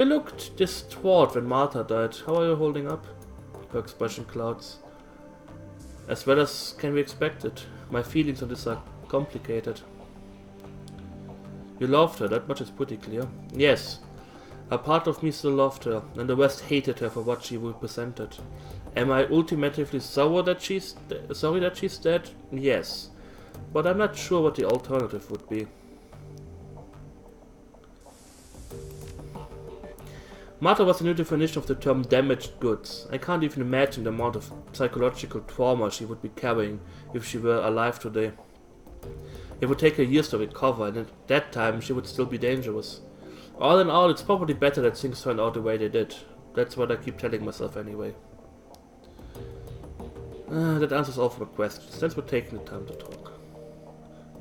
You looked distraught when Martha died. How are you holding up? Her expression clouds. As well as can be expected. My feelings on this are complicated. You loved her, that much is pretty clear. Yes. A part of me still loved her, and the rest hated her for what she represented. Am I ultimately sorry that she's dead? Yes. But I'm not sure what the alternative would be. Martha was a new definition of the term damaged goods. I can't even imagine the amount of psychological trauma she would be carrying if she were alive today. It would take her years to recover, and at that time she would still be dangerous. All in all, it's probably better that things turned out the way they did. That's what I keep telling myself anyway. That answers all of my questions. Thanks for taking the time to talk.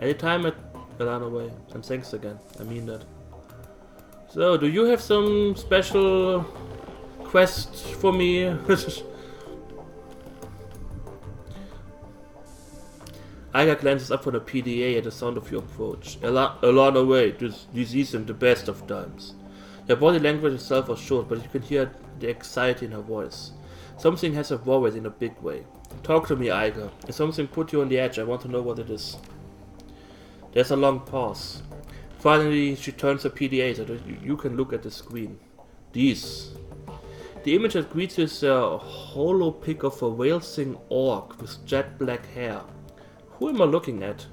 Anytime at Elanarae, and thanks again. I mean that. So, do you have some special quest for me? Iga glances up from the PDA at the sound of your approach. Elanarae, this isn't the best of times. Her body language itself was short, but you can hear the anxiety in her voice. Something has her worried in a big way. Talk to me, Iga. If something put you on the edge, I want to know what it is. There's a long pause. Finally, she turns her PDA so that you can look at the screen. These. The image that greets you is a hollow pic of a whale-sing orc with jet black hair. Who am I looking at?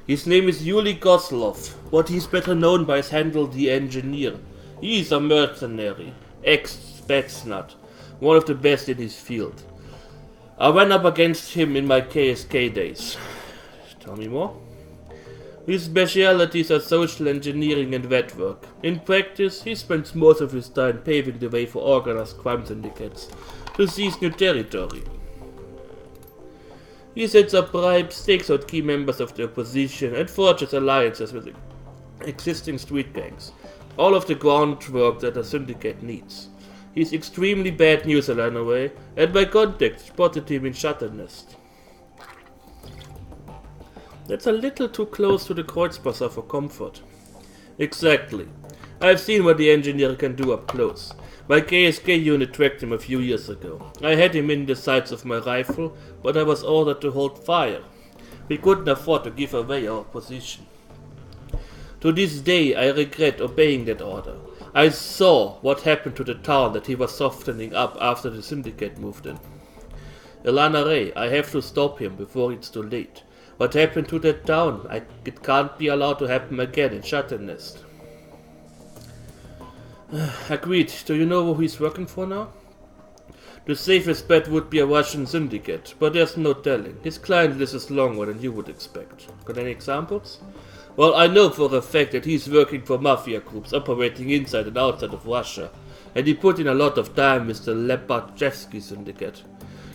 His name is Yuli Goslov, but he's better known by his handle the Engineer. He's a mercenary, ex-Spetsnaz, one of the best in his field. I went up against him in my KSK days. Tell me more. His specialities are social engineering and vet work. In practice, he spends most of his time paving the way for organized crime syndicates to seize new territory. He sets up bribes, takes out key members of the opposition, and forges alliances with existing street gangs. All of the groundwork that a syndicate needs. He's extremely bad news, Elanarae, and by context spotted him in Shutternest. That's a little too close to the Kreuzpasser for comfort. Exactly. I've seen what the Engineer can do up close. My KSK unit tracked him a few years ago. I had him in the sights of my rifle, but I was ordered to hold fire. We couldn't afford to give away our position. To this day I regret obeying that order. I saw what happened to the town that he was softening up after the syndicate moved in. Elanarae, I have to stop him before it's too late. What happened to that town? It can't be allowed to happen again in Shutternest. Agreed. Do you know who he's working for now? The safest bet would be a Russian syndicate, but there's no telling. His client list is longer than you would expect. Got any examples? Well, I know for a fact that he's working for mafia groups operating inside and outside of Russia, and he put in a lot of time with the Lepachevsky syndicate.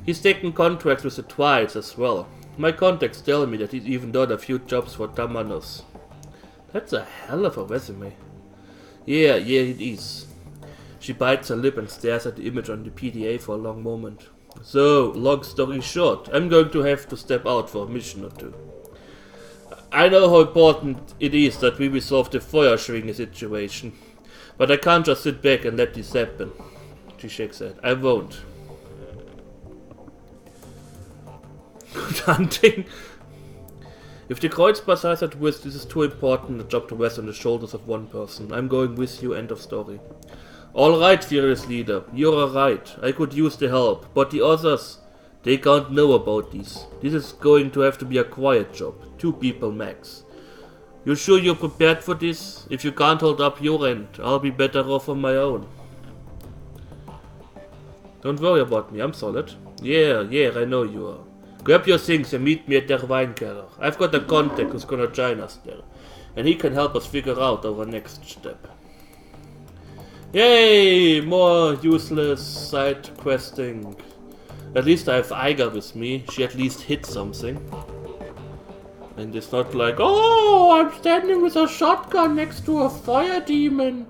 He's taken contracts with the Twides as well. My contacts tell me that he's even done a few jobs for Tamanos. That's a hell of a resume. Yeah, it is. She bites her lip and stares at the image on the PDA for a long moment. So, long story short, I'm going to have to step out for a mission or two. I know how important it is that we resolve the Feuerschwinge situation, but I can't just sit back and let this happen. She shakes her head. I won't. Good hunting. If the Kreuzpasser has at risk, this is too important a job to rest on the shoulders of one person. I'm going with you, end of story. Alright, fearless leader, you're right. I could use the help, but the others, they can't know about this. This is going to have to be a quiet job. 2 people max. You sure you're prepared for this? If you can't hold up your end, I'll be better off on my own. Don't worry about me, I'm solid. Yeah, I know you are. Grab your things and meet me at der Weinkeller. I've got a contact who's gonna join us there, and he can help us figure out our next step. Yay! More useless side questing. At least I have Iga with me. She at least hit something. And it's not like, oh, I'm standing with a shotgun next to a fire demon.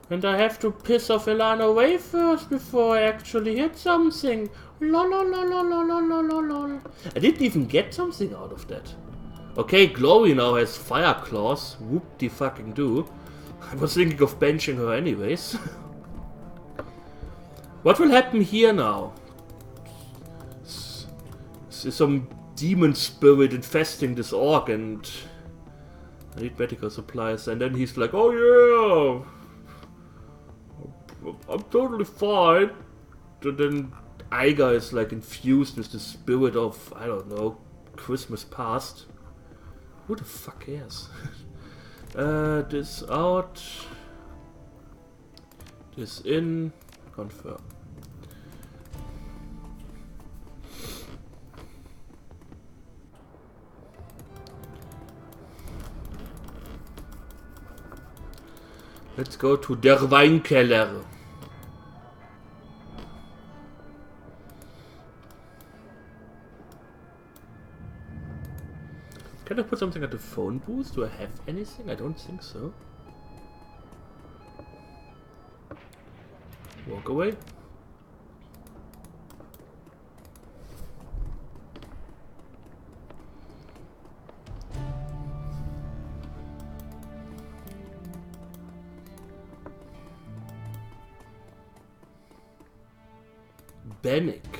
And I have to piss off Elanarae first before I actually hit something. Lol. I didn't even get something out of that. Okay, Glory now has fire claws. Whoop-de-fucking-do. I was thinking of benching her anyways. What will happen here now? Some demon spirit infesting this orc, and I need medical supplies. And then he's like, oh yeah, I'm totally fine. And then Aiga is like infused with the spirit of, I don't know, Christmas past. Who the fuck cares? This out. This in. Confirm. Let's go to der Weinkeller. Can I put something at the phone booth? Do I have anything? I don't think so. Walk away. Bannock.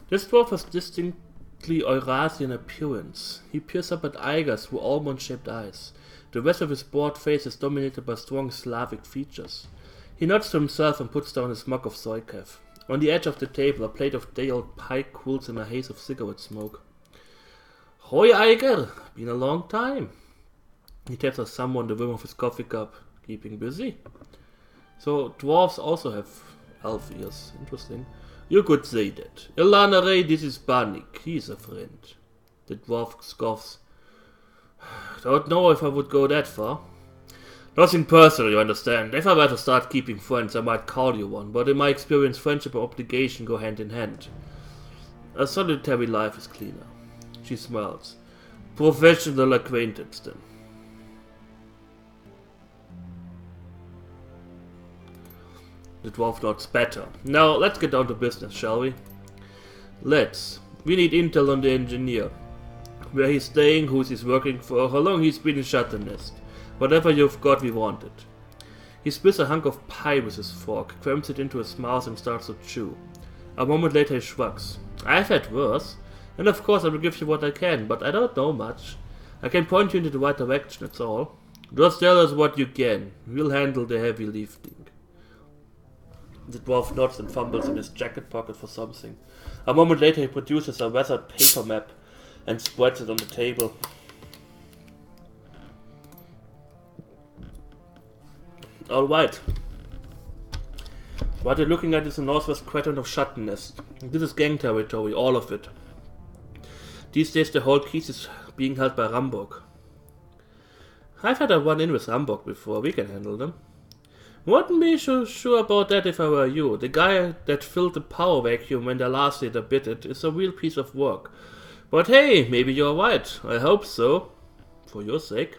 This dwarf has distinctly Eurasian appearance. He peers up at Aiga through almond-shaped eyes. The rest of his broad face is dominated by strong Slavic features. He nods to himself and puts down his mug of Zoykev. On the edge of the table, a plate of day-old pie cools in a haze of cigarette smoke. Hoi, Aiger! Been a long time. He taps a thumb on the rim of his coffee cup. Keeping busy? So, dwarves also have elf ears. Interesting. You could say that. Elanarae, this is Bannock. He's a friend. The dwarf scoffs. Don't know if I would go that far. Nothing personal, you understand. If I were to start keeping friends, I might call you one, but in my experience, friendship and obligation go hand in hand. A solitary life is cleaner. She smiles. Professional acquaintance, then. The dwarf nods better. Now, let's get down to business, shall we? Let's. We need intel on the engineer. Where he's staying, who he's working for, how long he's been in Shutternest. Whatever you've got, we want it. He splits a hunk of pie with his fork, crams it into his mouth and starts to chew. A moment later he shrugs. I've had worse. And of course I will give you what I can, but I don't know much. I can point you in the right direction, that's all. Just tell us what you can. We'll handle the heavy lifting. The dwarf nods and fumbles in his jacket pocket for something. A moment later he produces a weathered paper map and spreads it on the table. Alright. What you're looking at is the northwest quadrant of Shutternest. This is gang territory, all of it. These days the whole keys is being held by Ramborg. I've had a run-in with Ramborg before, we can handle them. Wouldn't be so sure about that if I were you. The guy that filled the power vacuum when the last leader bit it is a real piece of work. But hey, maybe you're right. I hope so. For your sake.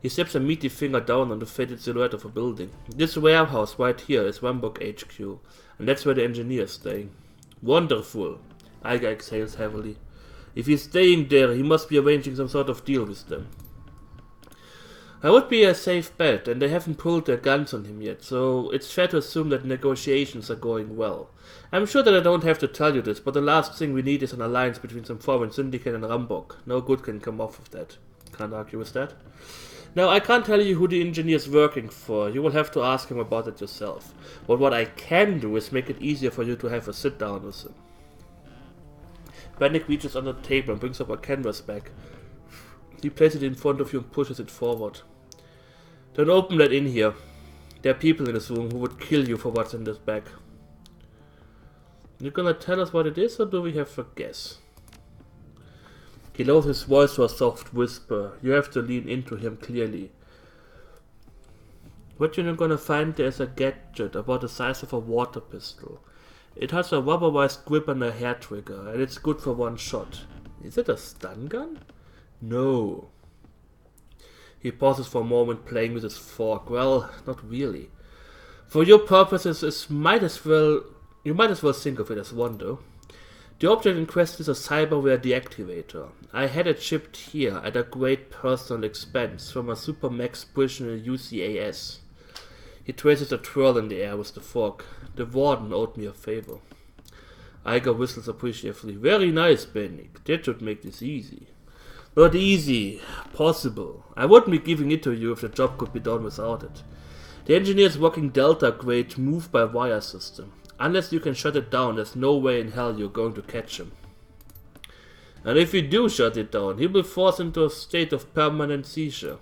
He steps a meaty finger down on the faded silhouette of a building. This warehouse right here is Ramborg HQ, and that's where the engineer is staying. Wonderful. Aiga exhales heavily. If he's staying there, he must be arranging some sort of deal with them. I would be a safe bet, and they haven't pulled their guns on him yet, so it's fair to assume that negotiations are going well. I'm sure that I don't have to tell you this, but the last thing we need is an alliance between some foreign syndicate and Ramborg. No good can come off of that. Can't argue with that. Now, I can't tell you who the engineer's working for. You will have to ask him about it yourself. But what I can do is make it easier for you to have a sit-down with him. Bannock reaches under the table and brings up a canvas bag. He places it in front of you and pushes it forward. Don't open that in here. There are people in this room who would kill you for what's in this bag. You gonna tell us what it is, or do we have a guess? He lowers his voice to a soft whisper. You have to lean into him clearly. What you're gonna find there is a gadget about the size of a water pistol. It has a rubberized grip and a hair trigger, and it's good for one shot. Is it a stun gun? No. He pauses for a moment, playing with his fork. Well, not really. For your purposes, you might as well think of it as one, though. The object in question is a cyberware deactivator. I had it shipped here at a great personal expense from a super max prisoner UCAS. He traces a twirl in the air with the fork. The warden owed me a favor. Iger whistles appreciatively. Very nice, Bennick. That should make this easy. Not easy. Possible. I wouldn't be giving it to you if the job could be done without it. The engineer is working Delta-grade move-by-wire system. Unless you can shut it down, there's no way in hell you're going to catch him. And if you do shut it down, he will force into a state of permanent seizure.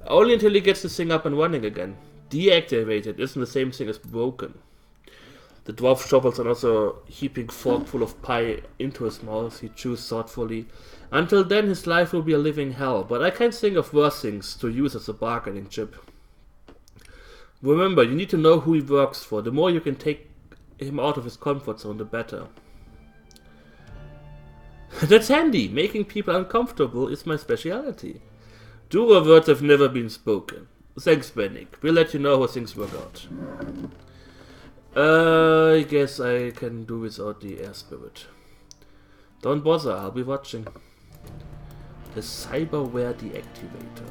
Only until he gets the thing up and running again. Deactivated isn't the same thing as broken. The dwarf shovels another heaping fork full of pie into his mouth. He chews thoughtfully. Until then, his life will be a living hell, but I can't think of worse things to use as a bargaining chip. Remember, you need to know who he works for. The more you can take him out of his comfort zone, the better. That's handy. Making people uncomfortable is my specialty. Truer words have never been spoken. Thanks, Bennick. We'll let you know how things work out. I guess I can do without the air spirit. Don't bother, I'll be watching. The cyberware deactivator.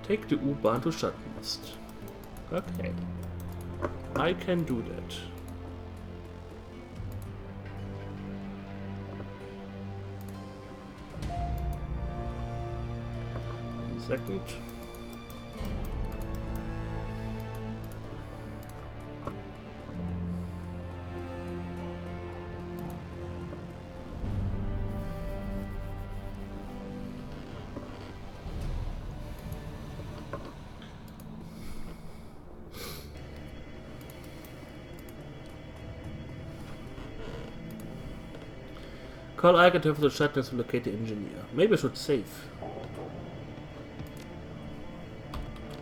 Take the U-Bahn to Schattenest. Okay. I can do that. Second. Call Iger to have the Shatness to locate the engineer. Maybe I should save.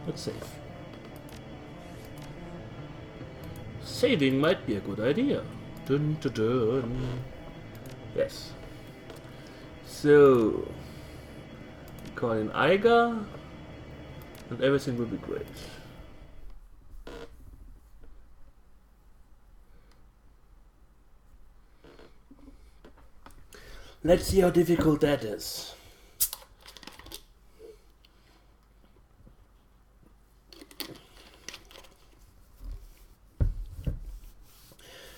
Let's save. Saving might be a good idea. Dun, dun, dun. Yes. So, call in Iger, and everything will be great. Let's see how difficult that is.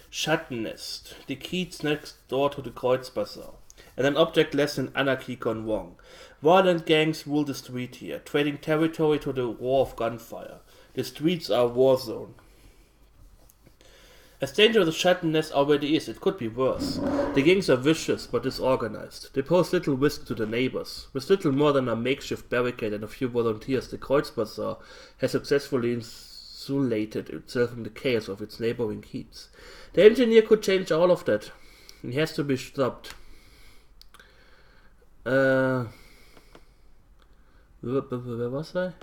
Schattenest. The keys next door to the Kreuzbazaar. And an object less than anarchy gone wrong. Violent gangs rule the street here, trading territory to the roar of gunfire. The streets are a war zone. As dangerous as Schattenest already is, it could be worse. The gangs are vicious but disorganized. They pose little risk to the neighbors. With little more than a makeshift barricade and a few volunteers, the Kreuzbazaar has successfully insulated itself from the chaos of its neighboring heats. The engineer could change all of that. He has to be stopped. Where was I?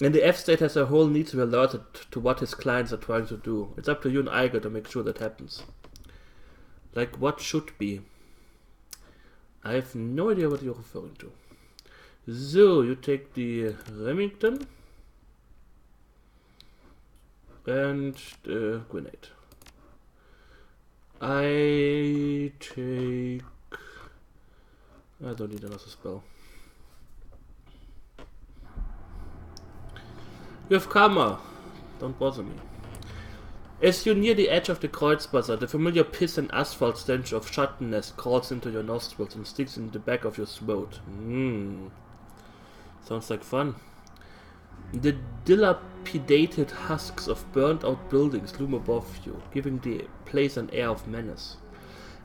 And the F-State as a whole needs to be alerted to what his clients are trying to do. It's up to you and Iger to make sure that happens. Like what should be. I have no idea what you're referring to. So, you take the Remington. And the grenade. I take... I don't need another spell. You have karma. Don't bother me. As you near the edge of the Kreuzbazaar, the familiar piss and asphalt stench of Schattenest crawls into your nostrils and sticks in the back of your throat. Sounds like fun. The dilapidated husks of burnt-out buildings loom above you, giving the place an air of menace.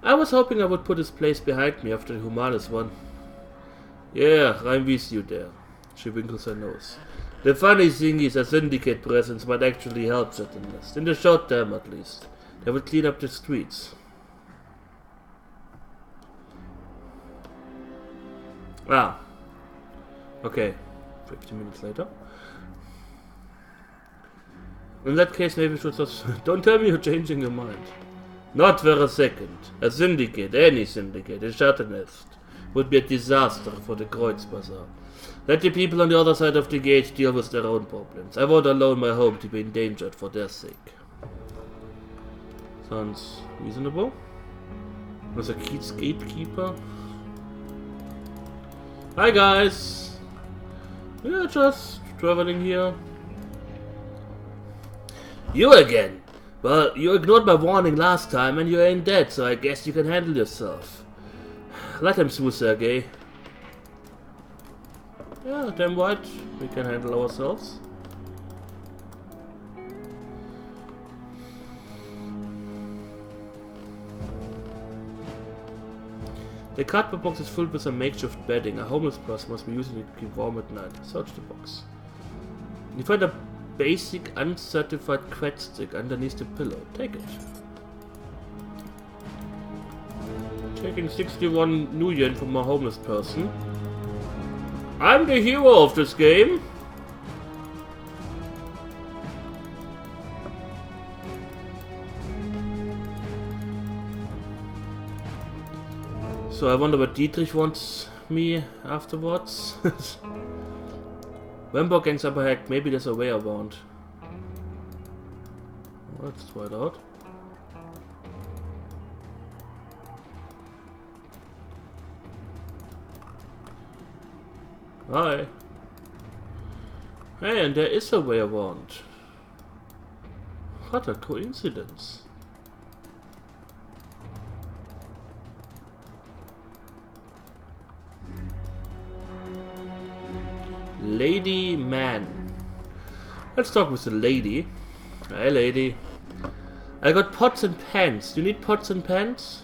I was hoping I would put this place behind me after the Humanis won. Yeah, I'm with you there. She winkles her nose. The funny thing is, a syndicate presence might actually help Schattenest, in the short term at least. They will clean up the streets. Ah. Okay. 15 minutes later. In that case, maybe we should just... Don't tell me you're changing your mind. Not for a second. A syndicate, any syndicate, a Schattenest, would be a disaster for the Kreuzbazaar. Let the people on the other side of the gate deal with their own problems. I won't allow my home to be endangered for their sake. Sounds reasonable. There's a gatekeeper. Hi guys! We are just traveling here. You again? Well, you ignored my warning last time and you ain't dead, so I guess you can handle yourself. Let him through, Sergey. Yeah, damn right. We can handle ourselves. The cardboard box is filled with some makeshift bedding. A homeless person must be using it to keep warm at night. Search the box. You find a basic uncertified quet stick underneath the pillow. Take it. Taking 61 new yen from a homeless person. I'm the hero of this game. So I wonder what Dietrich wants me afterwards. Vampire gangs up ahead. Maybe there's a way around. Let's try it out. Hi. Hey, and there is a way around. What a coincidence. Lady man. Let's talk with the lady. Hi lady. I got pots and pans. Do you need pots and pans?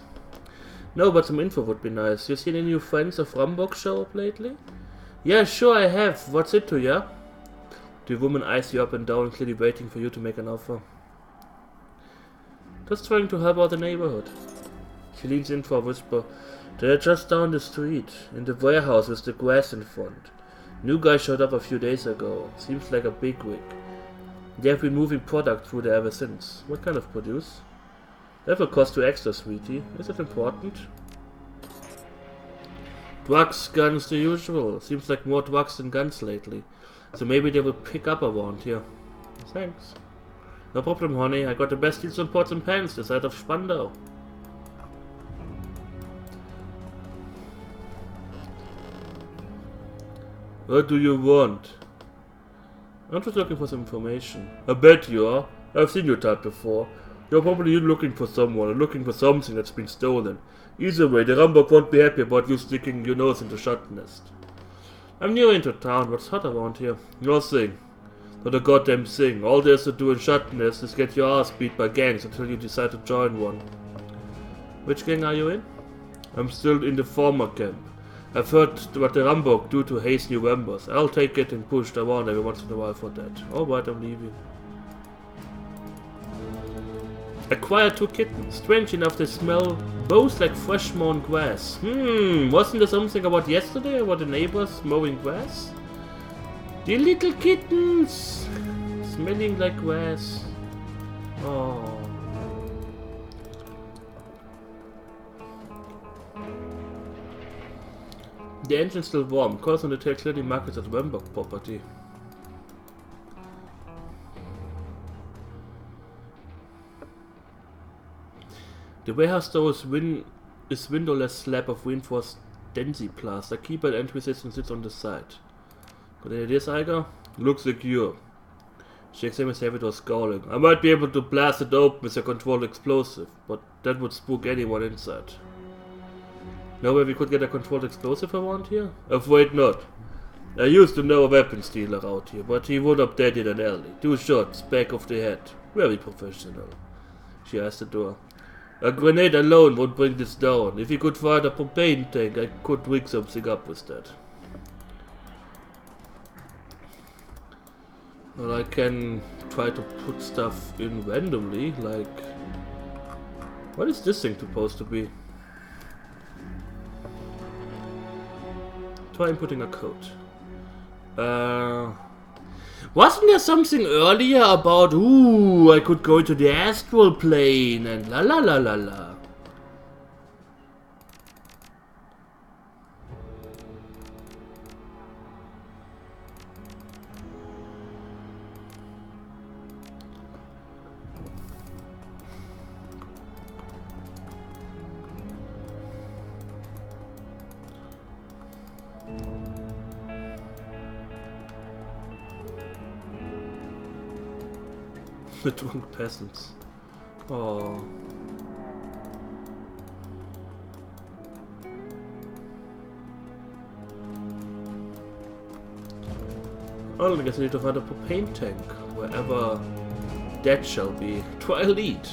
No, but some info would be nice. You seen any new friends of Rambock show up lately? Yeah, sure I have. What's it to ya? The woman eyes you up and down, clearly waiting for you to make an offer. Just trying to help out the neighborhood. She leans in for a whisper. They're just down the street, in the warehouse with the grass in front. New guy showed up a few days ago. Seems like a bigwig. They have been moving product through there ever since. What kind of produce? That will cost you extra, sweetie. Is it important? Drugs, guns, the usual. Seems like more drugs than guns lately. So maybe they will pick up around here. Thanks. No problem, honey. I got the best deals on pots and pans this side of Spandau. What do you want? I'm just looking for some information. I bet you are. I've seen your type before. You're probably looking for someone or looking for something that's been stolen. Either way, the Rambock won't be happy about you sticking your nose into shot nest. I'm new into town. What's hot around here? Nothing. Not a goddamn thing. All there's to do in shot nest is get your ass beat by gangs until you decide to join one. Which gang are you in? I'm still in the former camp. I've heard what the Rambock do to haze new members. I'll take getting pushed around every once in a while for that. Alright, I'm leaving. Acquired 2 kittens. Strange enough, they smell both like fresh mown grass. Wasn't there something about yesterday about the neighbors mowing grass? The little kittens! Smelling like grass. Oh. The engine's still warm. Calls on the tail clearly markets as Rambock property. The warehouse door is windowless slab of reinforced densiplast. A keypad entry system sits on the side. Got any ideas, Iger? Looks secure. She examines heavy door scowling. I might be able to blast it open with a controlled explosive, but that would spook anyone inside. Know where we could get a controlled explosive around here? Afraid not. I used to know a weapons dealer out here, but he wound up dead in an alley. 2 shots, back of the head. Very professional. She eyes the door. A grenade alone won't bring this down. If he could find a propane tank, I could rig something up with that. Well, I can try to put stuff in randomly, like... What is this thing supposed to be? Try inputting a code. Wasn't there something earlier about, ooh, I could go to the astral plane and la la la la la? The drunk peasants. Oh. Well, I guess I need to find a propane tank, wherever that shall be. Try lead.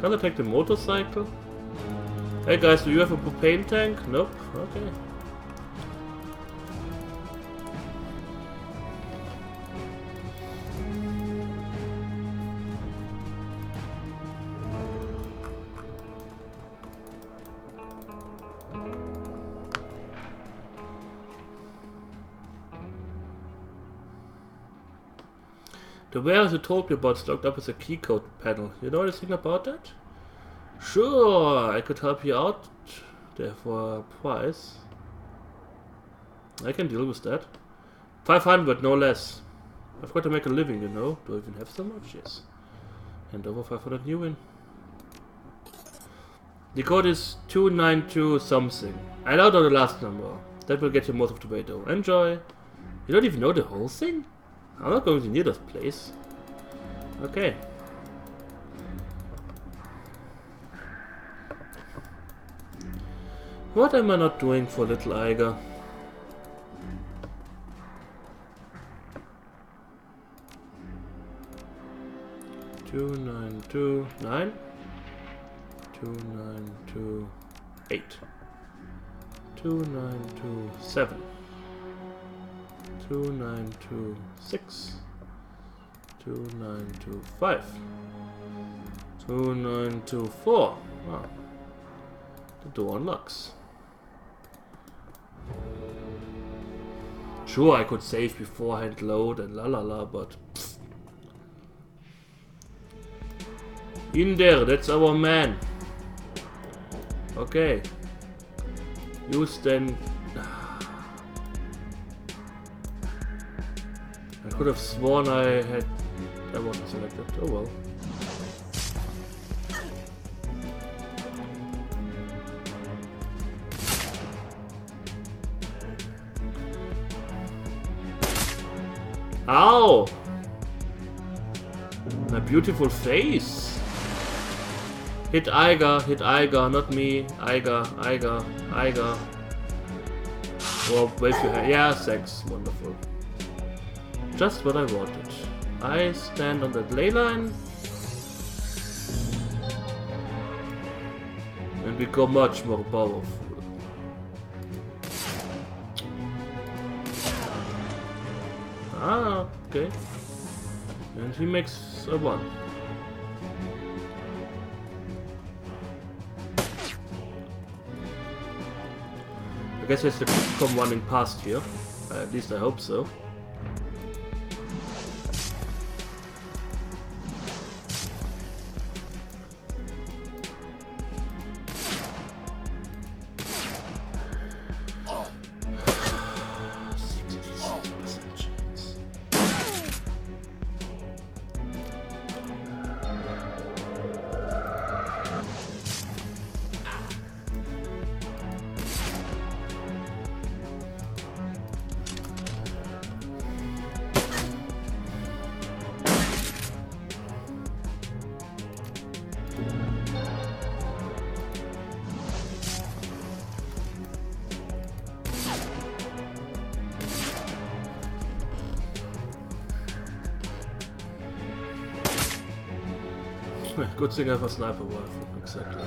Can I take the motorcycle? Hey guys, do you have a propane tank? Nope. Okay. The warehouse you told me about stocked up with a keycode panel. You know anything about that? Sure, I could help you out there for a price. I can deal with that. 500, no less. I've got to make a living, you know. Do I even have so much? Yes. And over 500 new in. The code is 292 something. I don't know the last number. That will get you most of the way though. Enjoy. You don't even know the whole thing? I'm not going to need this place. Okay. What am I not doing for little Eiger? Two nine two nine. 2928. 2927. 2926. 2925. 2924. Wow. The door unlocks. Sure, I could save beforehand, load and la la la, but pfft. In there, that's our man. Okay. Use then. I could have sworn I wasn't selected. Oh well. Ow! My beautiful face. Hit Eiger, not me. Eiger. Or wave your hand. Yeah, sex. Wonderful. Just what I wanted. I stand on that ley line and become much more powerful. Ah, okay. And he makes a 1. I guess he has to come running past here. At least I hope so. Good thing I have a sniper rifle, exactly.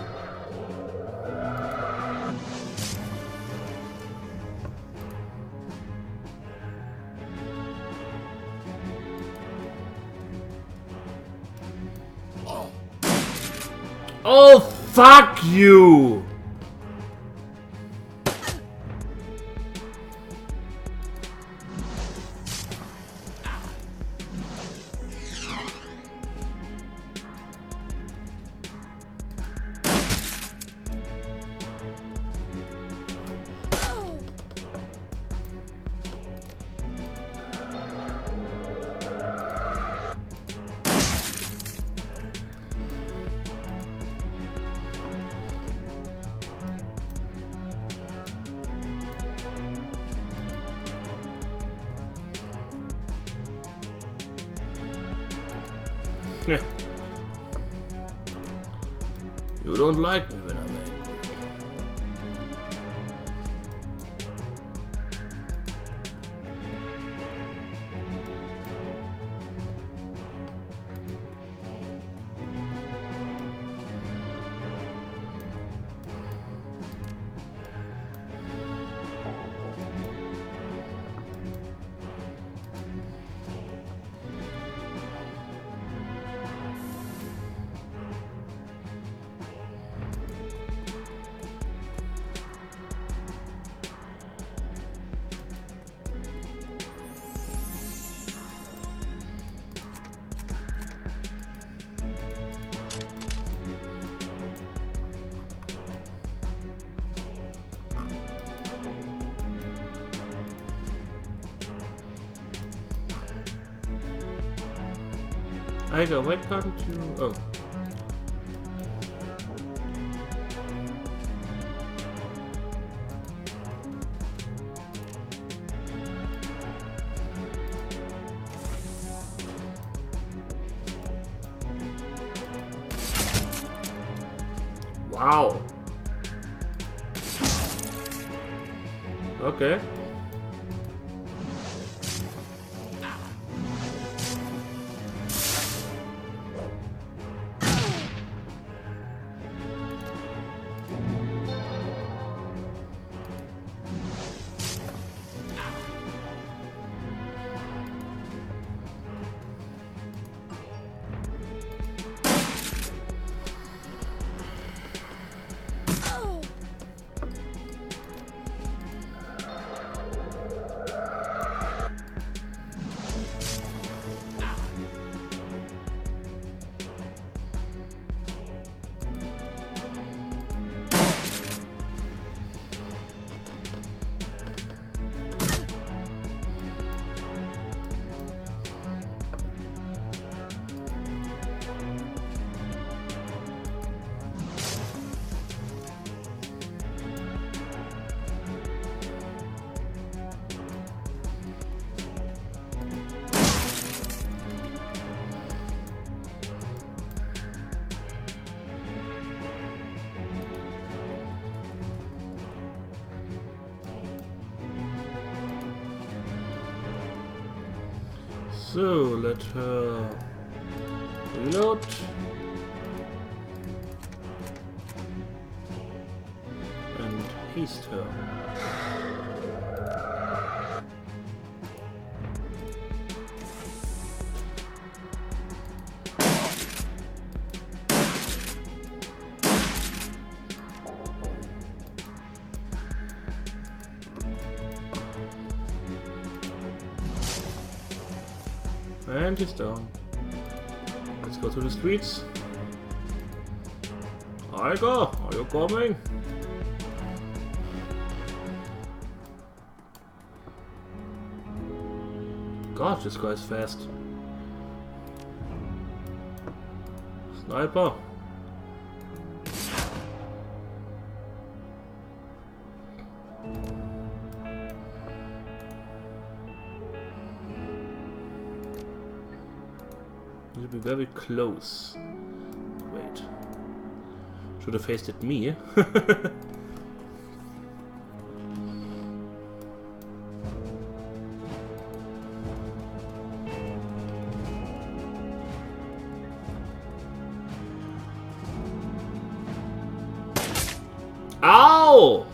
Oh, fuck you! Yeah. You don't like me when I'm angry. Tiger, why can't you... Oh. Wow. Okay. So, let her reload. And haste her. And he's down. Let's go to the streets. Tiger, are you coming? God, this guy's fast. Sniper. Need to be very close. Wait. Should have faced at me. Ow!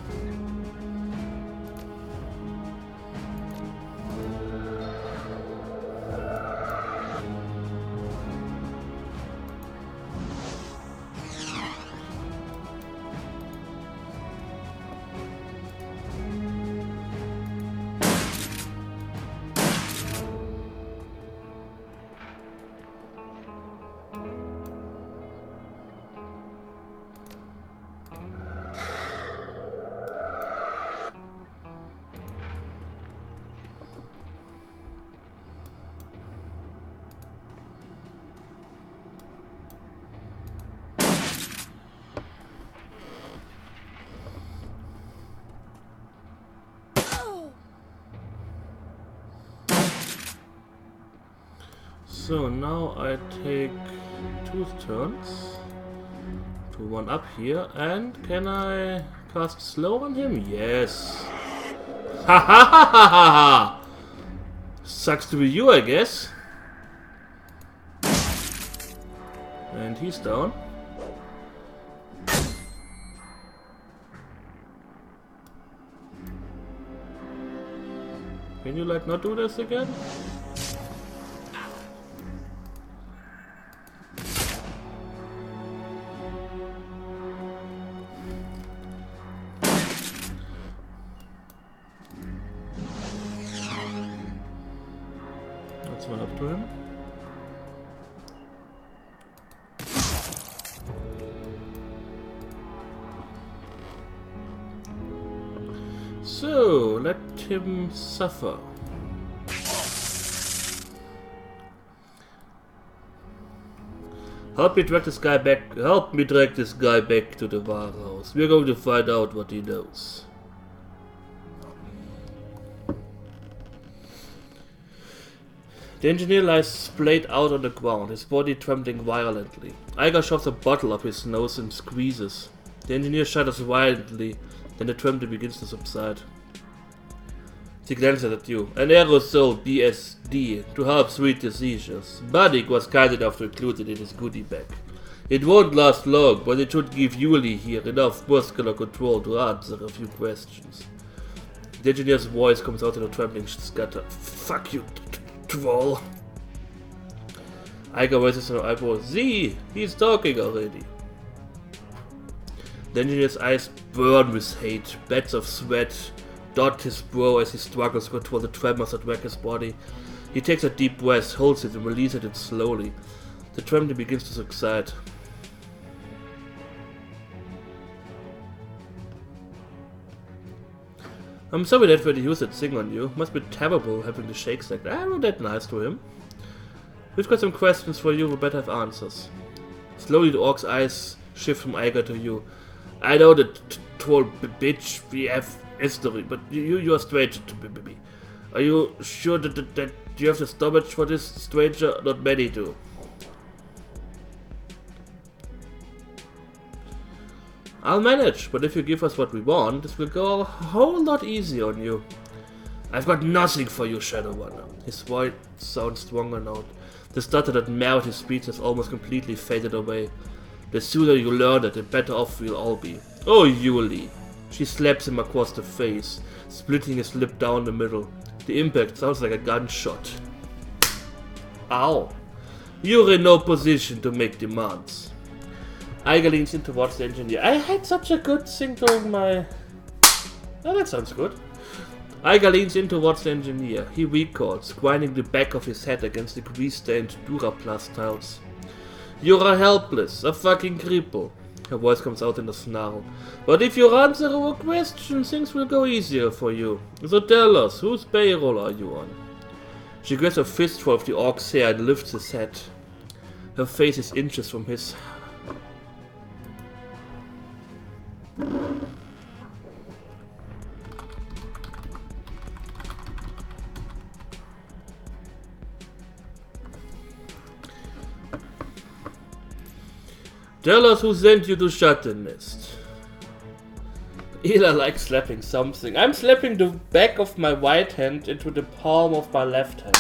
So now I take 2 turns to 1 up here, and can I cast slow on him? Yes. Ha ha ha ha ha ha! Sucks to be you, I guess. And he's down. Can you like not do this again? That's one up to him. So, let him suffer. Help me drag this guy back. Help me drag this guy back to the warehouse. We're going to find out what he knows. The engineer lies splayed out on the ground, his body trembling violently. Iger shoves a bottle up his nose and squeezes. The engineer shudders violently. Then the trembling begins to subside. She glances at you. An aerosol BSD to help treat the seizures. Buddick was kind enough to include it in his goodie bag. It won't last long, but it should give Yuli here enough muscular control to answer a few questions. The engineer's voice comes out in a trembling scutter. Fuck you, troll. Iger raises her eyebrow. See, he's talking already. The engineer's eyes burn with hate. Beds of sweat dot his brow as he struggles to control the tremors that wreck his body. He takes a deep breath, holds it and releases it slowly. The trembling begins to subside. I'm sorry that when he used that thing on you. Must be terrible having the shakes like that. I'm not that nice to him. We've got some questions for you, we better have answers. Slowly the orc's eyes shift from Iger to you. I know that troll bitch, we have history, but you are strange to me. Are you sure that you have the stomach for this stranger? Not many do. I'll manage, but if you give us what we want, this will go a whole lot easier on you. I've got nothing for you, Shadowrunner. His voice sounds stronger now. The stutter that marred his speech has almost completely faded away. The sooner you learn it, the better off we'll all be. Oh, Yuli. She slaps him across the face, splitting his lip down the middle. The impact sounds like a gunshot. Ow. You're in no position to make demands. Iger leans in towards the engineer. I had such a good thing during my... Oh, that sounds good. Iger leans in towards the engineer. He recalls, grinding the back of his head against the grease-stained Duraplast tiles. You're helpless, a fucking cripple. Her voice comes out in a snarl. But if you answer our questions, things will go easier for you. So tell us, whose payroll are you on? She grabs a fistful of the orc's hair and lifts his head. Her face is inches from his. Tell us who sent you to shut the nest. Ela likes slapping something. I'm slapping the back of my right hand into the palm of my left hand.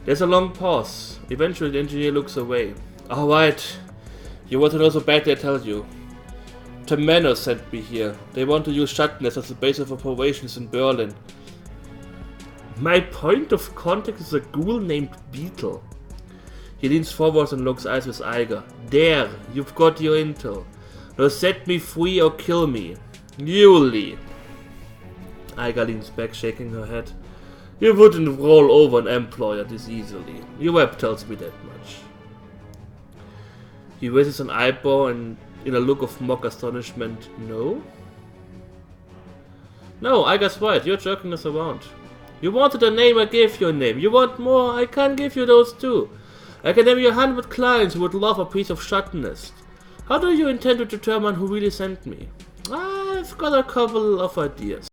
There's a long pause. Eventually the engineer looks away. Alright. You want to know so badly I tell you. Temenos sent me here. They want to use Shutness as the base of operations in Berlin. My point of contact is a ghoul named Beetle. He leans forward and looks eyes with Iger. There, you've got your intel. Now set me free or kill me. Yuli. Iger leans back, shaking her head. You wouldn't roll over an employer this easily. Your web tells me that much. He raises an eyebrow and in a look of mock astonishment. No? No, Iger's right. You're jerking us around. You wanted a name, I gave you a name. You want more, I can give you those too. I can name you 100 clients who would love a piece of Shutness. How do you intend to determine who really sent me? I've got a couple of ideas.